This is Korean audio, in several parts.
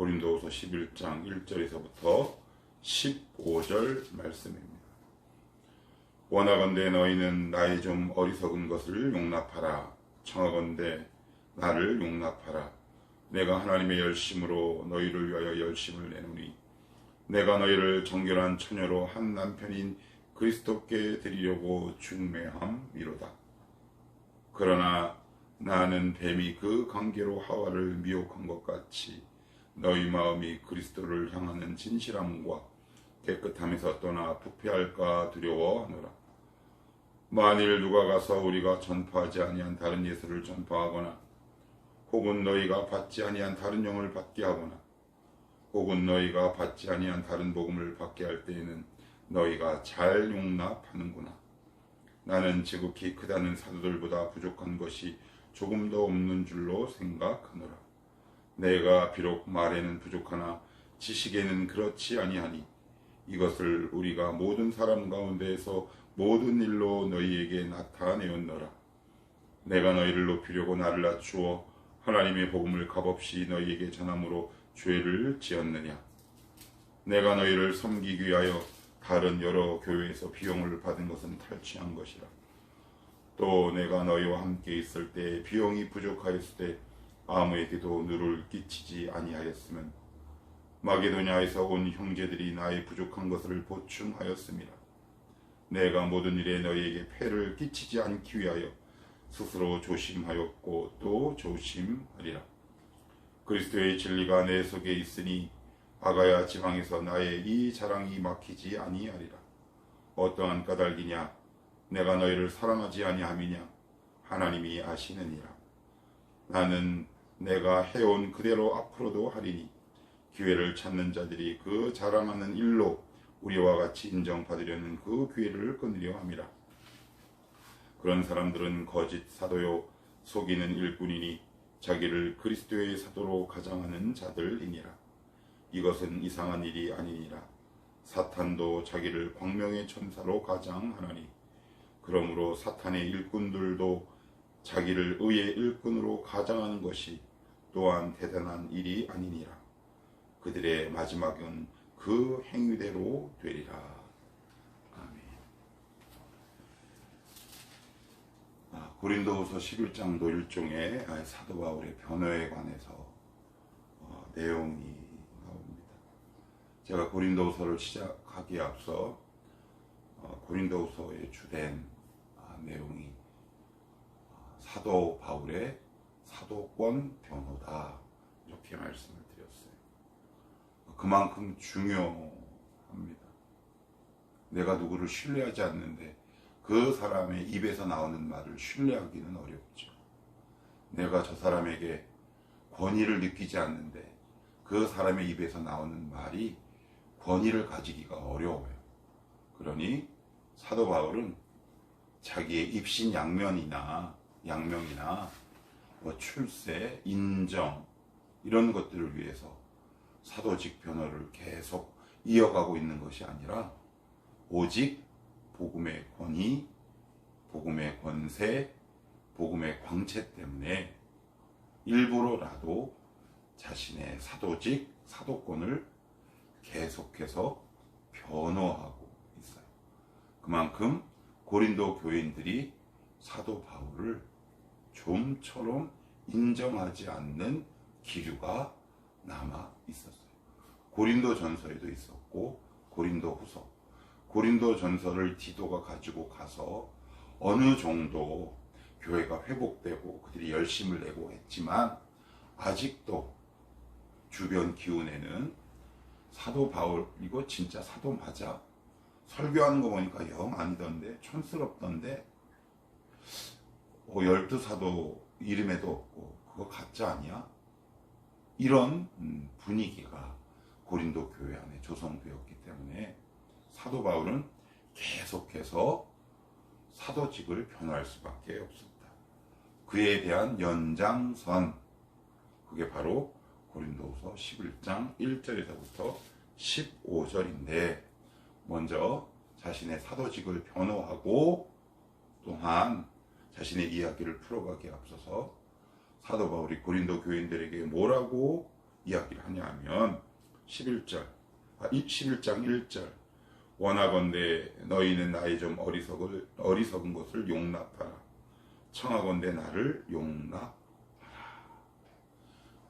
고린도후서 11장 1절에서부터 15절 말씀입니다. 원하건대 너희는 나의 좀 어리석은 것을 용납하라. 청하건대 나를 용납하라. 내가 하나님의 열심으로 너희를 위하여 열심을 내노니 내가 너희를 정결한 처녀로 한 남편인 그리스도께 드리려고 중매함이로다. 그러나 나는 뱀이 그 관계로 하와를 미혹한 것 같이 너희 마음이 그리스도를 향하는 진실함과 깨끗함에서 떠나 부패할까 두려워하노라. 만일 누가 가서 우리가 전파하지 아니한 다른 예수를 전파하거나 혹은 너희가 받지 아니한 다른 영을 받게 하거나 혹은 너희가 받지 아니한 다른 복음을 받게 할 때에는 너희가 잘 용납하는구나. 나는 지극히 크다는 사도들보다 부족한 것이 조금도 없는 줄로 생각하노라. 내가 비록 말에는 부족하나 지식에는 그렇지 아니하니 이것을 우리가 모든 사람 가운데에서 모든 일로 너희에게 나타내었노라. 내가 너희를 높이려고 나를 낮추어 하나님의 복음을 값없이 너희에게 전함으로 죄를 지었느냐. 내가 너희를 섬기기 위하여 다른 여러 교회에서 비용을 받은 것은 탈취한 것이라. 또 내가 너희와 함께 있을 때 비용이 부족하였을 때 아무에게도 누를 끼치지 아니하였으면 마게도냐에서 온 형제들이 나의 부족한 것을 보충하였습니다. 내가 모든 일에 너희에게 폐를 끼치지 않기 위하여 스스로 조심하였고 또 조심하리라. 그리스도의 진리가 내 속에 있으니 아가야 지방에서 나의 이 자랑이 막히지 아니하리라. 어떠한 까닭이냐? 내가 너희를 사랑하지 아니함이냐? 하나님이 아시느니라. 나는 내가 해온 그대로 앞으로도 하리니 기회를 찾는 자들이 그 자랑하는 일로 우리와 같이 인정받으려는 그 기회를 끊으려 함이라. 그런 사람들은 거짓 사도요 속이는 일꾼이니 자기를 그리스도의 사도로 가장하는 자들이니라. 이것은 이상한 일이 아니니라. 사탄도 자기를 광명의 천사로 가장하나니 그러므로 사탄의 일꾼들도 자기를 의의 일꾼으로 가장하는 것이 또한 대단한 일이 아니니라. 그들의 마지막은 그 행위대로 되리라. 아멘. 고린도후서 11장도 일종의 사도 바울의 변호에 관해서 내용이 나옵니다. 제가 고린도후서를 시작하기에 앞서 고린도후서의 주된 내용이 사도 바울의 사도권 변호다, 이렇게 말씀을 드렸어요. 그만큼 중요합니다. 내가 누구를 신뢰하지 않는데 그 사람의 입에서 나오는 말을 신뢰하기는 어렵죠. 내가 저 사람에게 권위를 느끼지 않는데 그 사람의 입에서 나오는 말이 권위를 가지기가 어려워요. 그러니 사도 바울은 자기의 입신 양명이나 출세, 인정 이런 것들을 위해서 사도직 변호를 계속 이어가고 있는 것이 아니라 오직 복음의 권위, 복음의 권세, 복음의 광채 때문에 일부러라도 자신의 사도직, 사도권을 계속해서 변호하고 있어요. 그만큼 고린도 교인들이 사도 바울을 좀처럼 인정하지 않는 기류가 남아 있었어요. 고린도 전서에도 있었고 고린도 후서, 고린도 전서를 디도가 가지고 가서 어느 정도 교회가 회복되고 그들이 열심을 내고 했지만 아직도 주변 기운에는 사도 바울 이거 진짜 사도 맞아? 설교하는 거 보니까 영 아니던데, 촌스럽던데, 12사도 이름에도 없고 그거 가짜 아니야? 이런 분위기가 고린도 교회 안에 조성되었기 때문에 사도 바울은 계속해서 사도직을 변호할 수밖에 없습니다. 그에 대한 연장선, 그게 바로 고린도후서 11장 1절에서부터 15절인데 먼저 자신의 사도직을 변호하고 또한 자신의 이야기를 풀어가기에 앞서서 사도 바울이 고린도 교인들에게 뭐라고 이야기를 하냐면 11장 1절 원하건대 너희는 나의 좀 어리석은 것을 용납하라. 청하건대 나를 용납하라.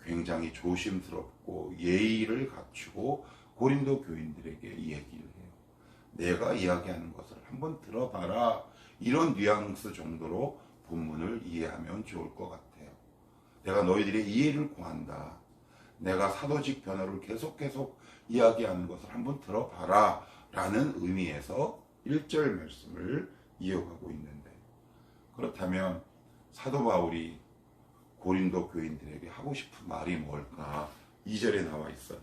굉장히 조심스럽고 예의를 갖추고 고린도 교인들에게 얘기를 해요. 내가 이야기하는 것을 한번 들어봐라. 이런 뉘앙스 정도로 본문을 이해하면 좋을 것 같아요. 내가 너희들의 이해를 구한다. 내가 사도직 변호를 계속 이야기하는 것을 한번 들어봐라 라는 의미에서 1절 말씀을 이어가고 있는데, 그렇다면 사도 바울이 고린도 교인들에게 하고 싶은 말이 뭘까? 2절에 나와 있어요.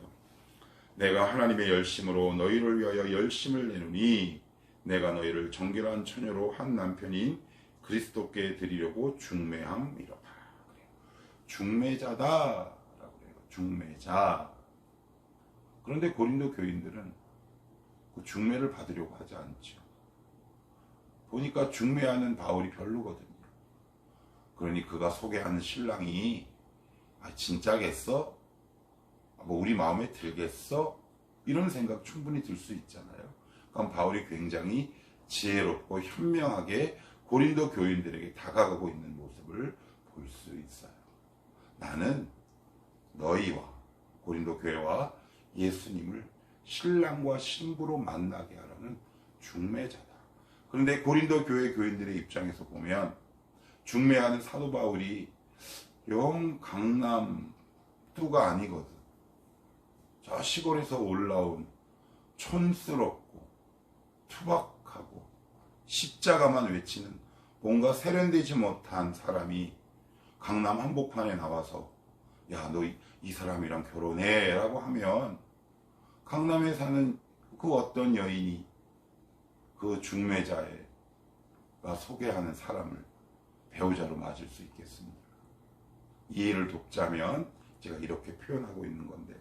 내가 하나님의 열심으로 너희를 위하여 열심을 내노니 내가 너희를 정결한 처녀로 한 남편인 그리스도께 드리려고 중매함이로다. 중매자다라고 해요. 중매자. 그런데 고린도 교인들은 그 중매를 받으려고 하지 않죠. 보니까 중매하는 바울이 별로거든요. 그러니 그가 소개하는 신랑이 진짜겠어? 뭐 우리 마음에 들겠어? 이런 생각 충분히 들 수 있잖아요. 그럼 바울이 굉장히 지혜롭고 현명하게 고린도 교인들에게 다가가고 있는 모습을 볼 수 있어요. 나는 너희와 고린도 교회와 예수님을 신랑과 신부로 만나게 하라는 중매자다. 그런데 고린도 교회 교인들의 입장에서 보면 중매하는 사도 바울이 영 강남 뚜가 아니거든. 저 시골에서 올라온 촌스럽고 투박하고 십자가만 외치는 뭔가 세련되지 못한 사람이 강남 한복판에 나와서 야, 너 이 사람이랑 결혼해 라고 하면 강남에 사는 그 어떤 여인이 그 중매자가 소개하는 사람을 배우자로 맞을 수 있겠습니까? 이해를 돕자면 제가 이렇게 표현하고 있는 건데,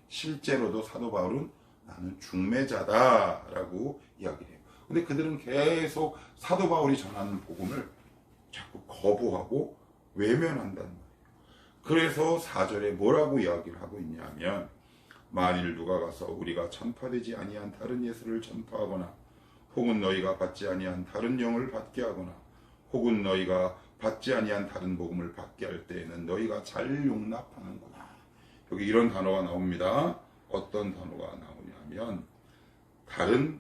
실제로도 사도 바울은 나는 중매자다라고 이야기를 해요. 근데 그들은 계속 사도 바울이 전하는 복음을 자꾸 거부하고 외면한다는 거예요. 그래서 4절에 뭐라고 이야기를 하고 있냐면, 만일 누가 가서 우리가 전파되지 아니한 다른 예수를 전파하거나 혹은 너희가 받지 아니한 다른 영을 받게 하거나 혹은 너희가 받지 아니한 다른 복음을 받게 할 때에는 너희가 잘 용납하는구나. 여기 이런 단어가 나옵니다. 어떤 단어가 나오냐면 다른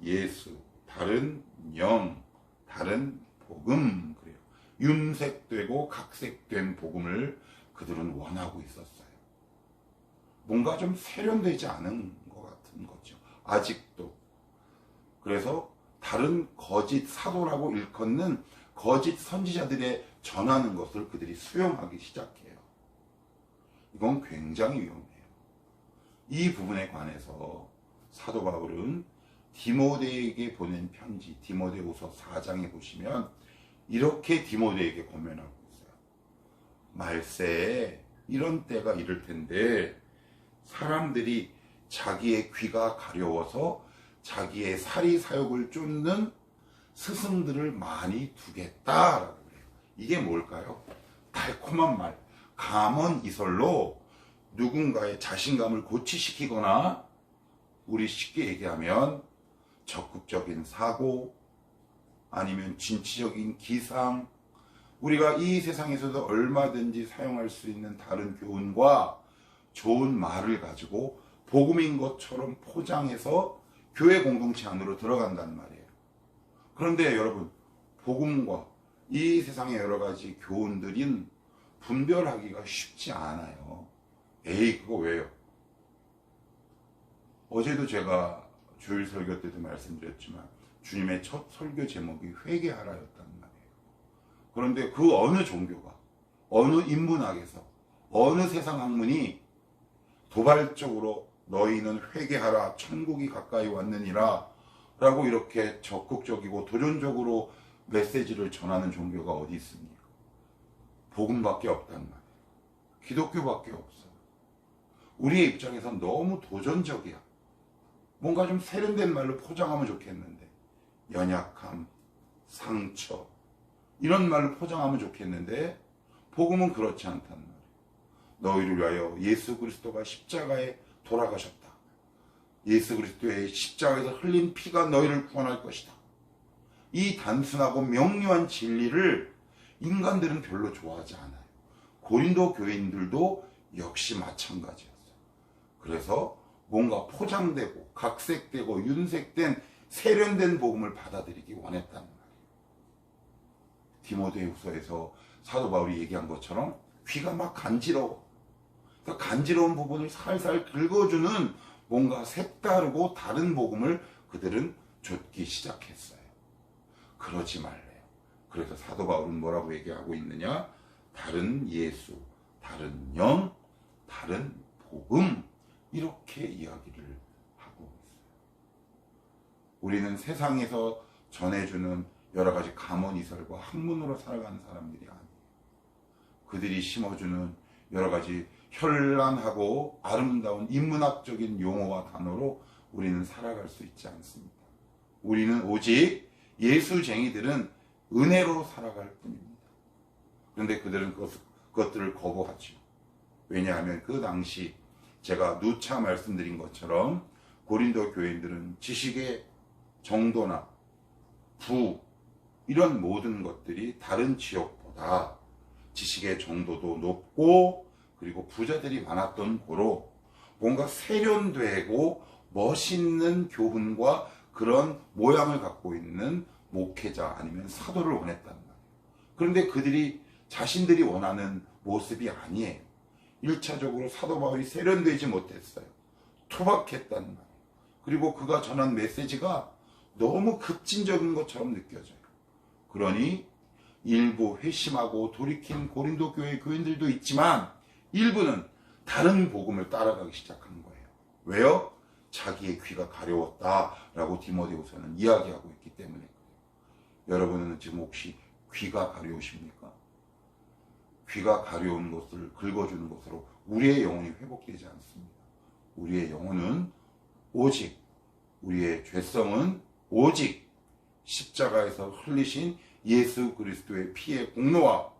예수, 다른 영, 다른 복음, 그래요. 윤색되고 각색된 복음을 그들은 원하고 있었어요. 뭔가 좀 세련되지 않은 것 같은 거죠. 아직도. 그래서 다른 거짓 사도라고 일컫는 거짓 선지자들의 전하는 것을 그들이 수용하기 시작해요. 이건 굉장히 위험해요. 이 부분에 관해서 사도 바울은 디모데에게 보낸 편지 디모데후서 4장에 보시면 이렇게 디모데에게 권면하고 있어요. 말세에 이런 때가 이를 텐데 사람들이 자기의 귀가 가려워서 자기의 사리사욕을 쫓는 스승들을 많이 두겠다라고 그래요. 이게 뭘까요? 달콤한 말, 감언이설로 누군가의 자신감을 고취시키거나, 우리 쉽게 얘기하면 적극적인 사고, 아니면 진취적인 기상, 우리가 이 세상에서도 얼마든지 사용할 수 있는 다른 교훈과 좋은 말을 가지고 복음인 것처럼 포장해서 교회 공동체 안으로 들어간다는 말이에요. 그런데 여러분, 복음과 이 세상의 여러 가지 교훈들은 분별하기가 쉽지 않아요. 에이, 그거 왜요? 어제도 제가 주일 설교 때도 말씀드렸지만 주님의 첫 설교 제목이 회개하라였단 말이에요. 그런데 그 어느 종교가, 어느 인문학에서, 어느 세상 학문이 도발적으로 너희는 회개하라, 천국이 가까이 왔느니라 라고 이렇게 적극적이고 도전적으로 메시지를 전하는 종교가 어디 있습니까? 복음밖에 없단 말이에요. 기독교밖에 없어요. 우리의 입장에선 너무 도전적이야. 뭔가 좀 세련된 말로 포장하면 좋겠는데, 연약함, 상처, 이런 말로 포장하면 좋겠는데 복음은 그렇지 않단 말이에요. 너희를 위하여 예수 그리스도가 십자가에 돌아가셨다. 예수 그리스도의 십자가에서 흘린 피가 너희를 구원할 것이다. 이 단순하고 명료한 진리를 인간들은 별로 좋아하지 않아요. 고린도 교인들도 역시 마찬가지였어요. 그래서 뭔가 포장되고 각색되고 윤색된 세련된 복음을 받아들이기 원했다는 말이에요. 디모데후서에서 사도 바울이 얘기한 것처럼 귀가 막 간지러워. 그러니까 간지러운 부분을 살살 긁어주는 뭔가 색다르고 다른 복음을 그들은 좇기 시작했어요. 그러지 말래요. 그래서 사도 바울은 뭐라고 얘기하고 있느냐? 다른 예수, 다른 영, 다른 복음, 이렇게 이야기를 하고 있어요. 우리는 세상에서 전해주는 여러 가지 감언이설과 학문으로 살아가는 사람들이 아니에요. 그들이 심어주는 여러 가지 현란하고 아름다운 인문학적인 용어와 단어로 우리는 살아갈 수 있지 않습니다. 우리는 오직 예수쟁이들은 은혜로 살아갈 뿐입니다. 그런데 그들은 그것들을 거부하죠. 왜냐하면 그 당시 제가 누차 말씀드린 것처럼 고린도 교인들은 지식의 정도나 부 이런 모든 것들이 다른 지역보다 지식의 정도도 높고 그리고 부자들이 많았던 고로 뭔가 세련되고 멋있는 교훈과 그런 모양을 갖고 있는 목회자 아니면 사도를 원했단 말이에요. 그런데 그들이 자신들이 원하는 모습이 아니에요. 1차적으로 사도 바울이 세련되지 못했어요. 투박했단 말이에요. 그리고 그가 전한 메시지가 너무 급진적인 것처럼 느껴져요. 그러니 일부 회심하고 돌이킨 고린도 교회 교인들도 있지만 일부는 다른 복음을 따라가기 시작한 거예요. 왜요? 자기의 귀가 가려웠다라고 디모데후서는 이야기하고 있기 때문에 그래요. 여러분은 지금 혹시 귀가 가려우십니까? 귀가 가려운 것을 긁어주는 것으로 우리의 영혼이 회복되지 않습니다. 우리의 영혼은 오직, 우리의 죄성은 오직 십자가에서 흘리신 예수 그리스도의 피의 공로와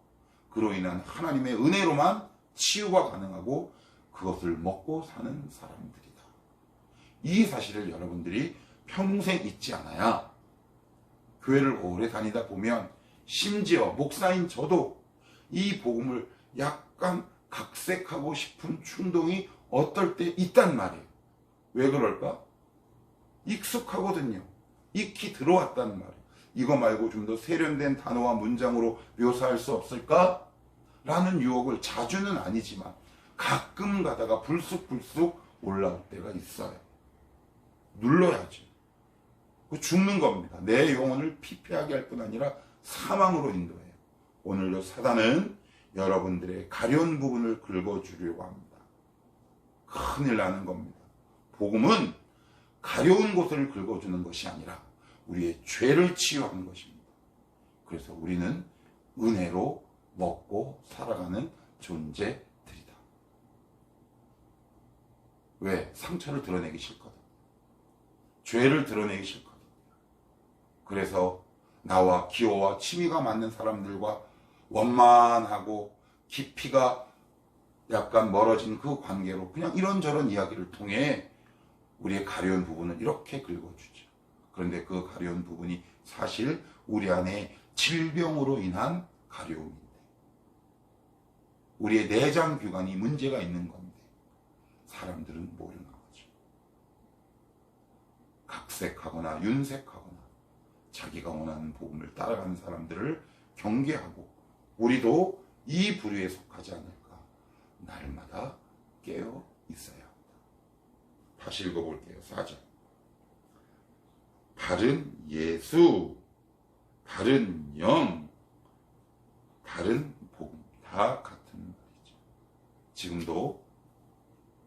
그로 인한 하나님의 은혜로만 치유가 가능하고 그것을 먹고 사는 사람들이다. 이 사실을 여러분들이 평생 잊지 않아야 교회를 오래 다니다 보면 심지어 목사인 저도 이 복음을 약간 각색하고 싶은 충동이 어떨 때 있단 말이에요. 왜 그럴까? 익숙하거든요. 익히 들어왔단 말이에요. 이거 말고 좀 더 세련된 단어와 문장으로 묘사할 수 없을까? 라는 유혹을 자주는 아니지만 가끔 가다가 불쑥불쑥 올라올 때가 있어요. 눌러야죠. 죽는 겁니다. 내 영혼을 피폐하게 할 뿐 아니라 사망으로 인도해요. 오늘도 사단은 여러분들의 가려운 부분을 긁어주려고 합니다. 큰일 나는 겁니다. 복음은 가려운 곳을 긁어주는 것이 아니라 우리의 죄를 치유하는 것입니다. 그래서 우리는 은혜로 먹고 살아가는 존재들이다. 왜? 상처를 드러내기 싫거든. 죄를 드러내기 싫거든. 그래서 나와 기호와 취미가 맞는 사람들과 원만하고 깊이가 약간 멀어진 그 관계로 그냥 이런저런 이야기를 통해 우리의 가려운 부분을 이렇게 긁어주죠. 그런데 그 가려운 부분이 사실 우리 안에 질병으로 인한 가려움인데 우리의 내장 기관이 문제가 있는 건데 사람들은 모르는 거죠. 각색하거나 윤색하거나 자기가 원하는 복음을 따라가는 사람들을 경계하고 우리도 이 부류에 속하지 않을까 날마다 깨어 있어야 합니다. 다시 읽어볼게요. 4절. 다른 예수, 다른 영, 다른 복음 다 같은 말이죠. 지금도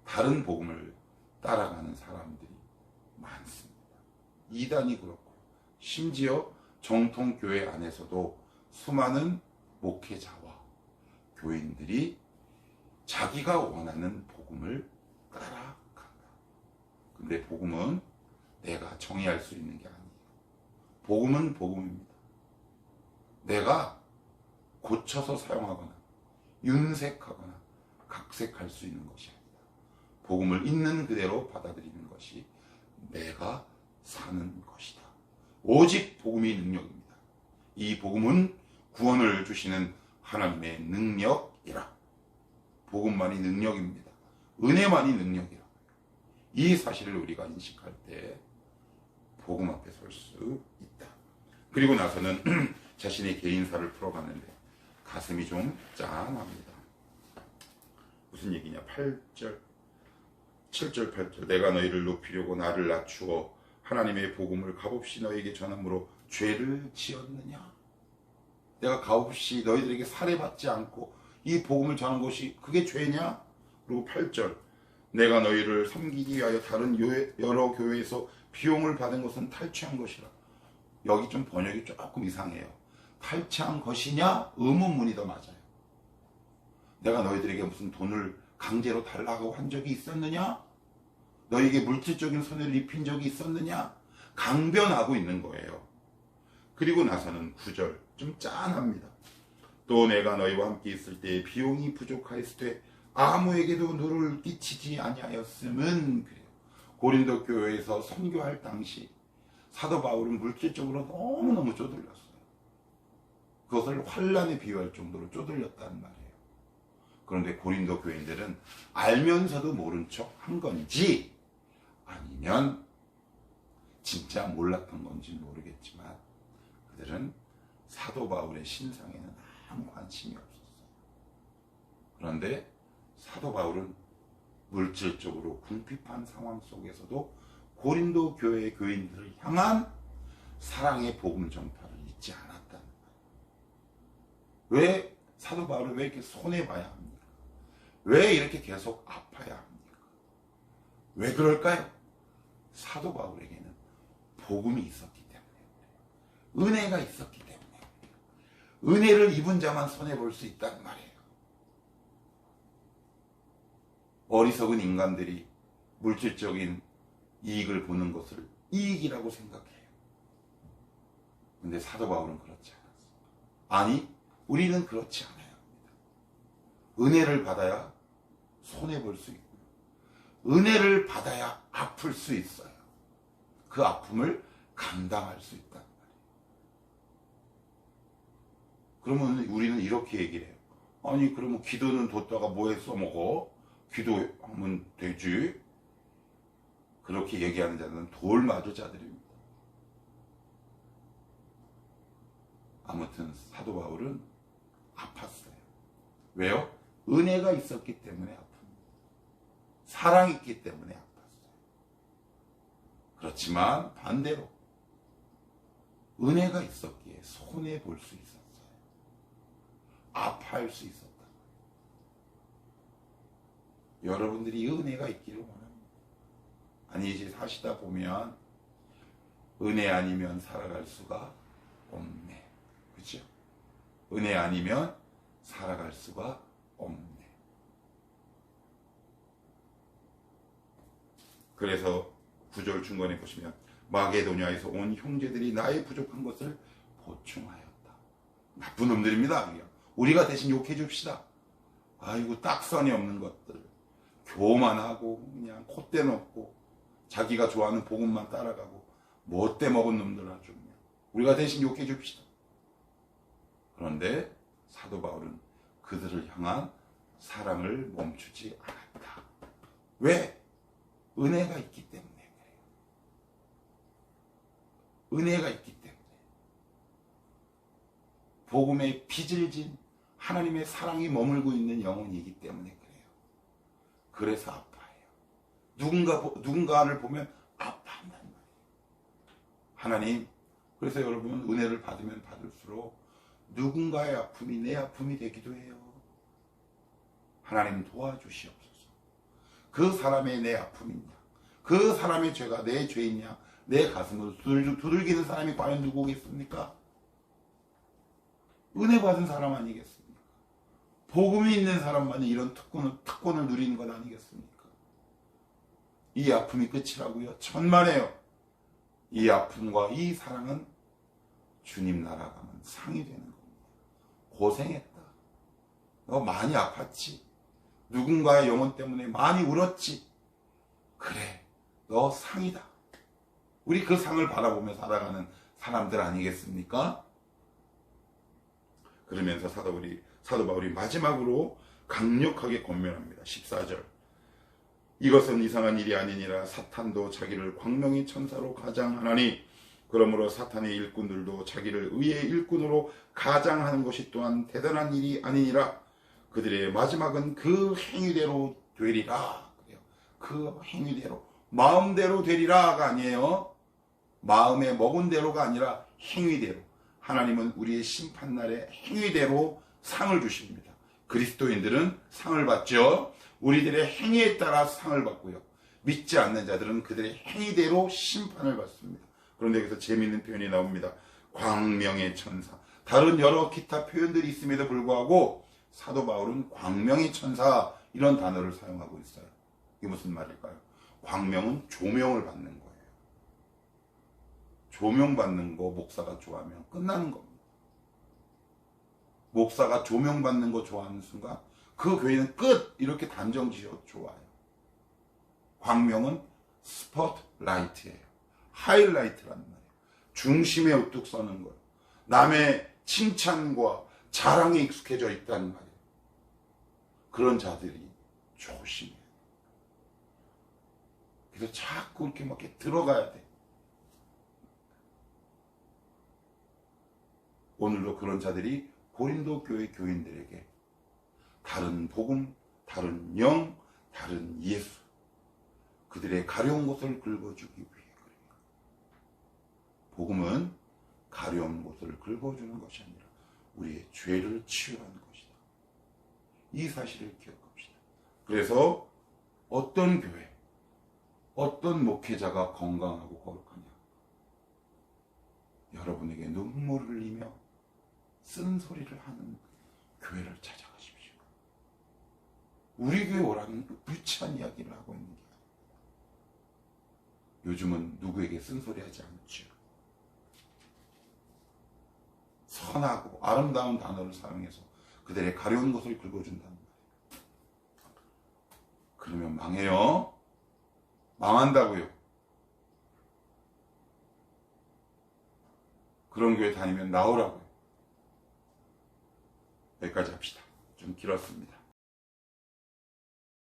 다른 복음을 따라가는 사람들이 많습니다. 이단이 그렇고 심지어 정통교회 안에서도 수많은 목회자와 교인들이 자기가 원하는 복음을 따라간다. 근데 복음은 내가 정의할 수 있는 게 아니에요. 복음은 복음입니다. 내가 고쳐서 사용하거나 윤색하거나 각색할 수 있는 것이 아니다. 복음을 있는 그대로 받아들이는 것이 내가 사는 것이다. 오직 복음이 능력입니다. 이 복음은 구원을 주시는 하나님의 능력이라. 복음만이 능력입니다. 은혜만이 능력이라. 이 사실을 우리가 인식할 때 복음 앞에 설 수 있다. 그리고 나서는 자신의 개인사를 풀어가는데 가슴이 좀 짠합니다. 무슨 얘기냐? 7절 8절 내가 너희를 높이려고 나를 낮추어 하나님의 복음을 값없이 너희에게 전함으로 죄를 지었느냐? 내가 값없이 너희들에게 살해받지 않고 이 복음을 전한 것이 그게 죄냐? 그리고 8절 내가 너희를 섬기기 위하여 다른 여러 교회에서 비용을 받은 것은 탈취한 것이라. 여기 좀 번역이 조금 이상해요. 탈취한 것이냐? 의문문이 더 맞아요. 내가 너희들에게 무슨 돈을 강제로 달라고 한 적이 있었느냐? 너희에게 물질적인 손해를 입힌 적이 있었느냐? 강변하고 있는 거예요. 그리고 나서는 9절 좀 짠합니다. 또 내가 너희와 함께 있을 때 비용이 부족하였을 때 아무에게도 누를 끼치지 아니하였음은 그래요. 고린도 교회에서 선교할 당시 사도 바울은 물질적으로 너무너무 쪼들렸어요. 그것을 환란에 비유할 정도로 쪼들렸다는 말이에요. 그런데 고린도 교인들은 알면서도 모른 척 한 건지 아니면 진짜 몰랐던 건지 모르겠지만 그들은 사도 바울의 신상에는 아무 관심이 없었어요. 그런데 사도 바울은 물질적으로 궁핍한 상황 속에서도 고린도 교회의 교인들을 향한 사랑의 복음 전파를 잊지 않았다는 거예요. 왜 사도 바울은 왜 이렇게 손해봐야 합니까? 왜 이렇게 계속 아파야 합니까? 왜 그럴까요? 사도 바울에게는 복음이 있었기 때문에, 은혜가 있었기 때문에, 은혜를 입은 자만 손해볼 수 있다는 말이에요. 어리석은 인간들이 물질적인 이익을 보는 것을 이익이라고 생각해요. 근데 사도 바울은 그렇지 않았어요. 아니, 우리는 그렇지 않아야 합니다. 은혜를 받아야 손해볼 수 있고요. 은혜를 받아야 아플 수 있어요. 그 아픔을 감당할 수 있단 말이에요. 그러면 우리는 이렇게 얘기를 해요. 아니, 그러면 기도는 뒀다가 뭐에 써먹어? 기도하면 되지. 그렇게 얘기하는 자들은 돌맞을 자들입니다. 아무튼 사도 바울은 아팠어요. 왜요? 은혜가 있었기 때문에 아픕니다. 사랑이 있기 때문에 아팠어요. 그렇지만 반대로 은혜가 있었기에 손해볼 수 있었어요. 아파할 수 있었다. 여러분들이 은혜가 있기를 원합니다. 아니, 이제 사시다 보면 은혜 아니면 살아갈 수가 없네. 그렇죠? 은혜 아니면 살아갈 수가 없네. 그래서 9절 중간에 보시면 마게도냐에서 온 형제들이 나의 부족한 것을 보충하였다. 나쁜 놈들입니다. 우리가 대신 욕해 줍시다. 아이고, 딱선이 없는 것들, 교만하고 그냥 콧대 넣고 자기가 좋아하는 복음만 따라가고 못돼 먹은 놈들 아주 그냥 우리가 대신 욕해 줍시다. 그런데 사도 바울은 그들을 향한 사랑을 멈추지 않았다. 왜? 은혜가 있기 때문에 그래요. 은혜가 있기 때문에. 복음의 빚을 진 하나님의 사랑이 머물고 있는 영혼이기 때문에 그래요. 그래서 아파해요. 누군가를 보면 아파한단 말이에요. 하나님, 그래서 여러분 은혜를 받으면 받을수록 누군가의 아픔이 내 아픔이 되기도 해요. 하나님 도와주시옵소서. 그 사람의 내 아픔이냐, 그 사람의 죄가 내 죄이냐, 내 가슴을 두들기는 사람이 과연 누구겠습니까? 은혜 받은 사람 아니겠습니까? 복음이 있는 사람만이 이런 특권을 누리는 것 아니겠습니까? 이 아픔이 끝이라고요? 천만에요. 이 아픔과 이 사랑은 주님 나라 가면 상이 되는 겁니다. 고생했다. 너 많이 아팠지? 누군가의 영혼 때문에 많이 울었지. 그래, 너 상이다. 우리 그 상을 바라보며 살아가는 사람들 아니겠습니까? 그러면서 사도 바울이 마지막으로 강력하게 권면합니다. 14절. 이것은 이상한 일이 아니니라. 사탄도 자기를 광명의 천사로 가장하나니 그러므로 사탄의 일꾼들도 자기를 의의 일꾼으로 가장하는 것이 또한 대단한 일이 아니니라. 그들의 마지막은 그 행위대로 되리라. 그래요. 그 행위대로, 마음대로 되리라가 아니에요. 마음에 먹은 대로가 아니라 행위대로. 하나님은 우리의 심판날에 행위대로 상을 주십니다. 그리스도인들은 상을 받죠. 우리들의 행위에 따라 상을 받고요. 믿지 않는 자들은 그들의 행위대로 심판을 받습니다. 그런데 여기서 재미있는 표현이 나옵니다. 광명의 천사. 다른 여러 기타 표현들이 있음에도 불구하고 사도 바울은 광명의 천사 이런 단어를 사용하고 있어요. 이게 무슨 말일까요? 광명은 조명을 받는 거예요. 조명받는 거 목사가 좋아하면 끝나는 겁니다. 목사가 조명받는 거 좋아하는 순간 그 교회는 끝! 이렇게 단정 지어 좋아요. 광명은 스포트라이트예요. 하이라이트라는 말이에요. 중심에 우뚝 서는 거예요. 남의 칭찬과 자랑에 익숙해져 있다는 말이에요. 그런 자들이 조심해요. 그래서 자꾸 이렇게 막 들어가야 돼. 오늘도 그런 자들이 고린도 교회 교인들에게 다른 복음, 다른 영, 다른 예수, 그들의 가려운 곳을 긁어주기 위해 그래요. 복음은 가려운 곳을 긁어주는 것이 아니라 우리의 죄를 치유하는 것이다. 이 사실을 기억합시다. 그래서 어떤 교회, 어떤 목회자가 건강하고 거룩하냐? 여러분에게 눈물을 흘리며 쓴소리를 하는 교회를 찾아가십시오. 우리 교회 오라는 유치한 이야기를 하고 있는 게 아닙니다. 요즘은 누구에게 쓴소리하지 않죠. 선하고 아름다운 단어를 사용해서 그들의 가려운 것을 긁어준다는 거예요. 그러면 망해요. 망한다고요. 그런 교회 다니면 나오라고요. 여기까지 합시다. 좀 길었습니다.